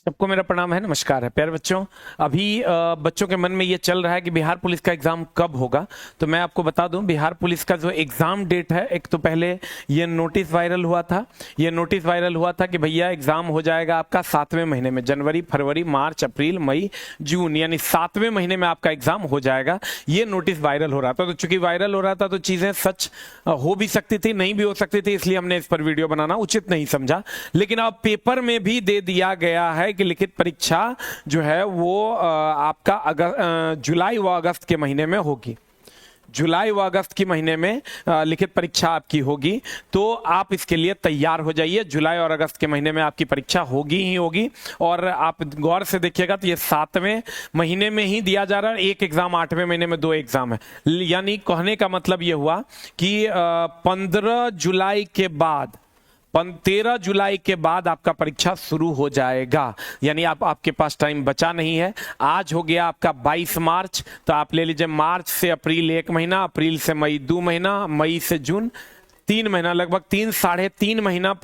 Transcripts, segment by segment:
सबको मेरा प्रणाम है, नमस्कार है प्यारे बच्चों। अभी बच्चों के मन में ये चल रहा है कि बिहार पुलिस का एग्जाम कब होगा। तो मैं आपको बता दूं, बिहार पुलिस का जो एग्जाम डेट है, एक तो पहले ये नोटिस वायरल हुआ था। ये नोटिस वायरल हुआ था कि भैया एग्जाम हो जाएगा आपका 7वें महीने में, जनवरी, फरवरी, मार्च, अप्रैल, मई, जून, यानी 7वें महीने में आपका एग्जाम हो जाएगा। ये नोटिस वायरल हो रहा था। तो चूंकि वायरल हो रहा था तो चीजें सच हो भी सकती थी, नहीं भी हो सकती थी, इसलिए हमने इस पर वीडियो बनाना उचित नहीं समझा। लेकिन अब पेपर में भी दे दिया गया है कि लिखित परीक्षा जो है वो आपका जुलाई व अगस्त के महीने में होगी। जुलाई व अगस्त के महीने में लिखित परीक्षा आपकी होगी। तो आप इसके लिए तैयार हो जाइए। जुलाई और अगस्त के महीने में आपकी परीक्षा होगी ही होगी। और आप गौर से देखिएगा तो ये 7वें महीने में ही दिया जा रहा है। एक एग्जाम 8वें महीने में, 2 एग्जाम है। यानी कहने का मतलब ये हुआ कि 15 जुलाई के बाद, 13 जुलाई के बाद आपका परीक्षा शुरू हो जाएगा। यानी आपके पास टाइम बचा नहीं है। आज हो गया आपका 22 मार्च, तो आप ले लीजिए मार्च से अप्रैल 1 महीना, अप्रैल से मई 2 महीना, मई से जून 3 महीना, लगभग 3-3.5 महीना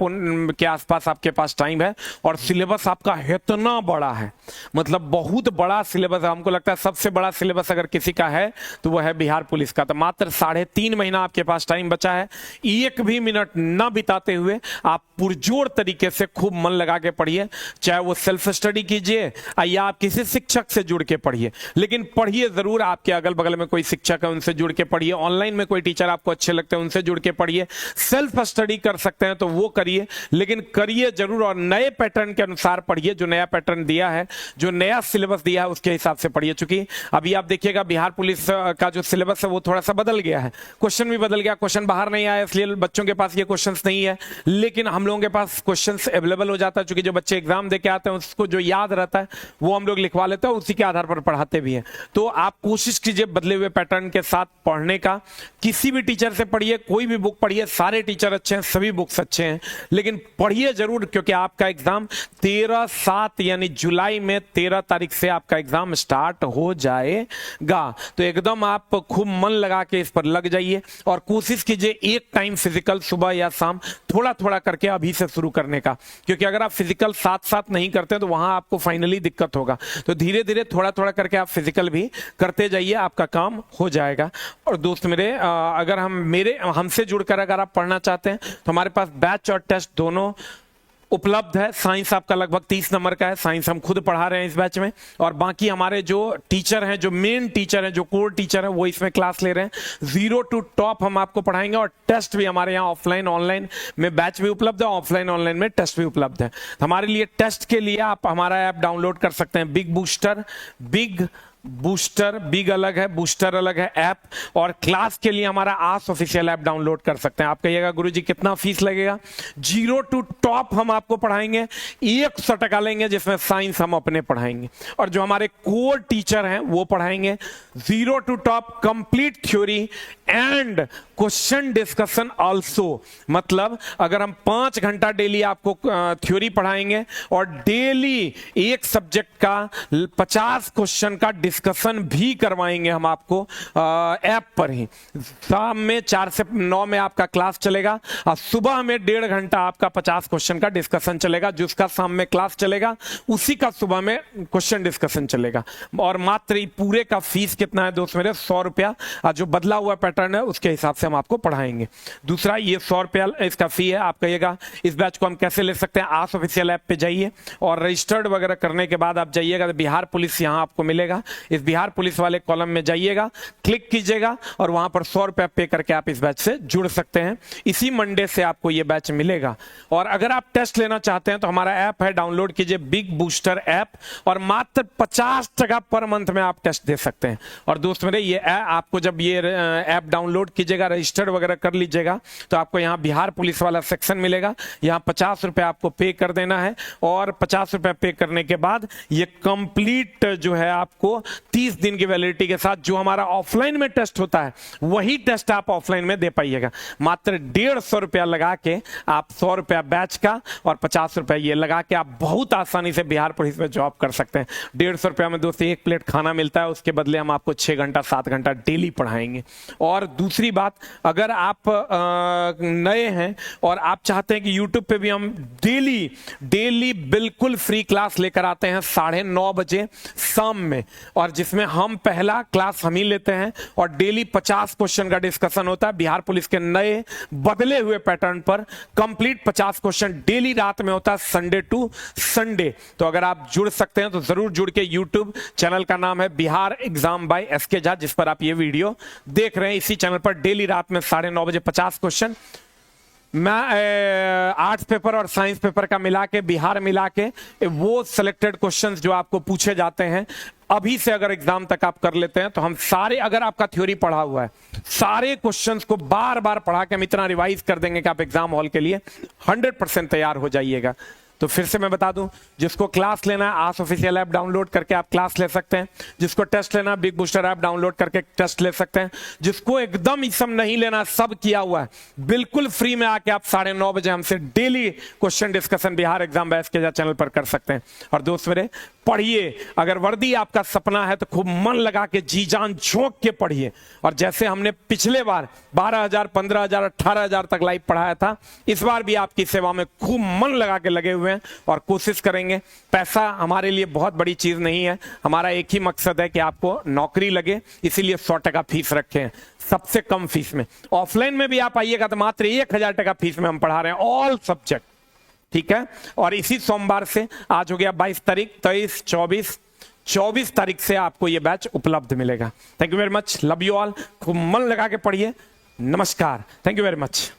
के आसपास आपके पास टाइम है। और सिलेबस आपका इतना बड़ा है, मतलब बहुत बड़ा सिलेबस है। हमको लगता है सबसे बड़ा सिलेबस अगर किसी का है तो वह है बिहार पुलिस का। तो मात्र 3.5 महीना आपके पास टाइम बचा है। एक भी मिनट न बिताते हुए आप पुरजोर तरीके से खूब मन लगा के पढ़िए। चाहे वो सेल्फ स्टडी कीजिए या आप किसी शिक्षक से जुड़ के पढ़िए, लेकिन पढ़िए जरूर। आपके अगल बगल में कोई शिक्षक है, उनसे जुड़ के पढ़िए। ऑनलाइन में कोई टीचर आपको अच्छे लगते हैं, उनसे जुड़ के पढ़िए। सेल्फ स्टडी कर सकते हैं तो वो करिए, लेकिन करिए जरूर। और नए पैटर्न के अनुसार पढ़िए। जो नया पैटर्न दिया है, जो नया सिलेबस दिया है, उसके हिसाब से पढ़िए। चूंकि अभी आप देखिएगा बिहार पुलिस का जो सिलेबस है वो थोड़ा सा बदल गया है। क्वेश्चन भी बदल गया, क्वेश्चन बाहर नहीं आया, इसलिए बच्चों के पास ये क्वेश्चंस नहीं है। लेकिन हम लोगों के पास क्वेश्चंस अवेलेबल हो जाता है। चूंकि जो बच्चे एग्जाम दे के आते हैं उसको जो याद रहता है वो हम लोग लिखवा लेते हैं, उसी के आधार पर पढ़ाते भी हैं। तो आप कोशिश कीजिए बदले हुए पैटर्न के साथ पढ़ने का। किसी भी टीचर से पढ़िए, कोई भी बुक पढ़िए। सारे टीचर अच्छे हैं, सभी बुक्स अच्छे हैं, लेकिन पढ़िए जरूर, क्योंकि आपका एग्जाम 13/7 यानी जुलाई में 13 तारीख से आपका एग्जाम स्टार्ट हो जाएगा। तो एकदम आप खूब मन लगा के इस पर लग जाइए और कोशिश कीजिए एक टाइम फिजिकल सुबह या शाम थोड़ा थोड़ा करके अभी से शुरू करने का। क्योंकि अगर आप फिजिकल साथ साथ नहीं करते तो वहां आपको फाइनली दिक्कत होगा। तो धीरे धीरे थोड़ा थोड़ा करके आप फिजिकल भी करते जाइए, आपका काम हो जाएगा। और दोस्त मेरे, अगर हमसे जुड़कर अगर आप पढ़ना चाहते हैं तो हमारे पास बैच और टेस्ट दोनों उपलब्ध है। साइंस आपका लगभग 30 नंबर का है, साइंस हम खुद पढ़ा रहे हैं इस बैच में। और बाकी हमारे जो टीचर हैं, जो मेन टीचर हैं, जो कोर टीचर हैं, वो इसमें क्लास ले रहे हैं। 0 to टॉप हम आपको पढ़ाएंगे। और टेस्ट भी हमारे यहाँ ऑफलाइन ऑनलाइन में बैच भी उपलब्ध है, ऑफलाइन ऑनलाइन में टेस्ट भी उपलब्ध है। हमारे लिए टेस्ट के लिए आप हमारा ऐप डाउनलोड कर सकते हैं, बिग बूस्टर। बिग अलग है, बूस्टर अलग है ऐप। और क्लास के लिए हमारा आस ऑफिशियल ऐप डाउनलोड कर सकते हैं। आप कहिएगा गुरुजी कितना फीस लगेगा? 0 to टॉप हम आपको पढ़ाएंगे, 100% लेंगे, जिसमें साइंस हम अपने पढ़ाएंगे और जो हमारे कोर टीचर हैं वो पढ़ाएंगे। 0 to top complete theory and question discussion also. मतलब अगर हम 5 घंटा डेली आपको थ्योरी पढ़ाएंगे और डेली एक सब्जेक्ट का 50 क्वेश्चन का डिस्कशन भी करवाएंगे हम आपको ऐप पर ही। शाम में 4 से 9 में आपका क्लास चलेगा और सुबह में 1.5 घंटा आपका 50 क्वेश्चन का डिस्कशन चलेगा। जिसका शाम में क्लास चलेगा उसी का सुबह में क्वेश्चन डिस्कशन चलेगा। और मात्र पूरे का फीस कितना है दोस्त मेरे? 100 रुपया। जो बदला हुआ पैटर्न है उसके हिसाब से हम आपको पढ़ाएंगे। दूसरा, ये 100 रुपया इसका फी है। आप कहिएगा इस बैच को हम कैसे ले सकते हैं? आस ऑफिशियल ऐप पे जाइए और रजिस्टर्ड वगैरह करने के बाद आप जाइएगा तो बिहार पुलिस यहाँ आपको मिलेगा। इस बिहार पुलिस वाले कॉलम में जाइएगा, क्लिक कीजिएगा और वहां पर 100 रुपया पे करके आप इस बैच से जुड़ सकते हैं। इसी मंडे से आपको ये बैच मिलेगा। और अगर आप टेस्ट लेना चाहते हैं तो हमारा ऐप है, डाउनलोड कीजिए, बिग बूस्टर ऐप। और मात्र 50% पर मंथ में आप टेस्ट दे सकते हैं। और दोस्त मेरे, ये आपको जब ये ऐप डाउनलोड कीजिएगा, रजिस्टर्ड वगैरह कर लीजिएगा, तो आपको यहाँ बिहार पुलिस वाला सेक्शन मिलेगा। यहाँ 50 रुपया आपको पे कर देना है और 50 रुपया पे करने के बाद ये कंप्लीट जो है आपको 30 दिन की वैलिडिटी के साथ। जो हमारा ऑफलाइन में टेस्ट होता है वही टेस्ट आप ऑफलाइन में दे पाइएगा। मात्र 150 रुपया लगा के आप 100 रुपया बैच का और 50 रुपया ये लगा के आप बहुत आसानी से बिहार पुलिस में जॉब कर सकते हैं। 150 रुपया में दोस्तों 1 प्लेट खाना मिलता है, उसके बदले हम आपको 6 घंटा 7 घंटा डेली पढ़ाएंगे। और दूसरी बात, अगर आप नए हैं और आप चाहते हैं कि यूट्यूब पे भी हम डेली बिल्कुल फ्री क्लास लेकर आते हैं 9:30 बजे शाम में, और जिसमें हम पहला क्लास हम ही लेते हैं और डेली 50 क्वेश्चन का डिस्कशन होता है बिहार पुलिस के नए बदले हुए पैटर्न पर। कंप्लीट 50 क्वेश्चन डेली रात में होता है, संडे टू संडे। तो अगर आप जुड़ सकते हैं तो जरूर जुड़ के, यूट्यूब चैनल का नाम है Bihar exam by S K Jha, जिस पर आप ये वीडियो देख रहे हैं। इसी चैनल पर डेली रात में 9:30 बजे 50 क्वेश्चन मैं आर्ट्स पेपर और साइंस पेपर का मिला के, बिहार मिला के, वो सिलेक्टेड क्वेश्चंस जो आपको पूछे जाते हैं अभी से अगर एग्जाम तक आप कर लेते हैं तो हम सारे, अगर आपका थ्योरी पढ़ा हुआ है, सारे क्वेश्चंस को बार बार पढ़ा के हम इतना रिवाइज कर देंगे कि आप एग्जाम हॉल के लिए 100% तैयार हो जाइएगा। तो फिर से मैं बता दूं, जिसको क्लास लेना है आस ऑफिशियल ऐप डाउनलोड करके आप क्लास ले सकते हैं। जिसको टेस्ट लेना है बिग बूस्टर ऐप डाउनलोड करके टेस्ट ले सकते हैं। जिसको एकदम ही सब नहीं लेना, सब किया हुआ है, बिल्कुल फ्री में आके आप 9:30 बजे हमसे daily question discussion Bihar exam batch के चैनल पर कर सकते हैं। और दोस्त मेरे, पढ़िए। अगर वर्दी आपका सपना है तो खूब मन लगा के, जी जान झोंक के पढ़िए। और जैसे हमने पिछले बार 12,000, 15,000, 18,000 तक लाइव पढ़ाया था, इस बार भी आपकी सेवा में खूब मन लगा के लगे हुए हैं और कोशिश करेंगे। पैसा हमारे लिए बहुत बड़ी चीज नहीं है, हमारा एक ही मकसद है कि आपको नौकरी लगे, इसीलिए 100% फीस रखे हैं, सबसे कम फीस में। ऑफलाइन में भी आप आइएगा तो मात्र 1,000 टका फीस में हम पढ़ा रहे हैं, ऑल सब्जेक्ट, ठीक है। और इसी सोमवार से, आज हो गया 22 तारीख, 23, 24 तारीख से आपको यह बैच उपलब्ध मिलेगा। Thank you very much, love you all. खूब मन लगा के पढ़िए। नमस्कार, थैंक यू वेरी मच।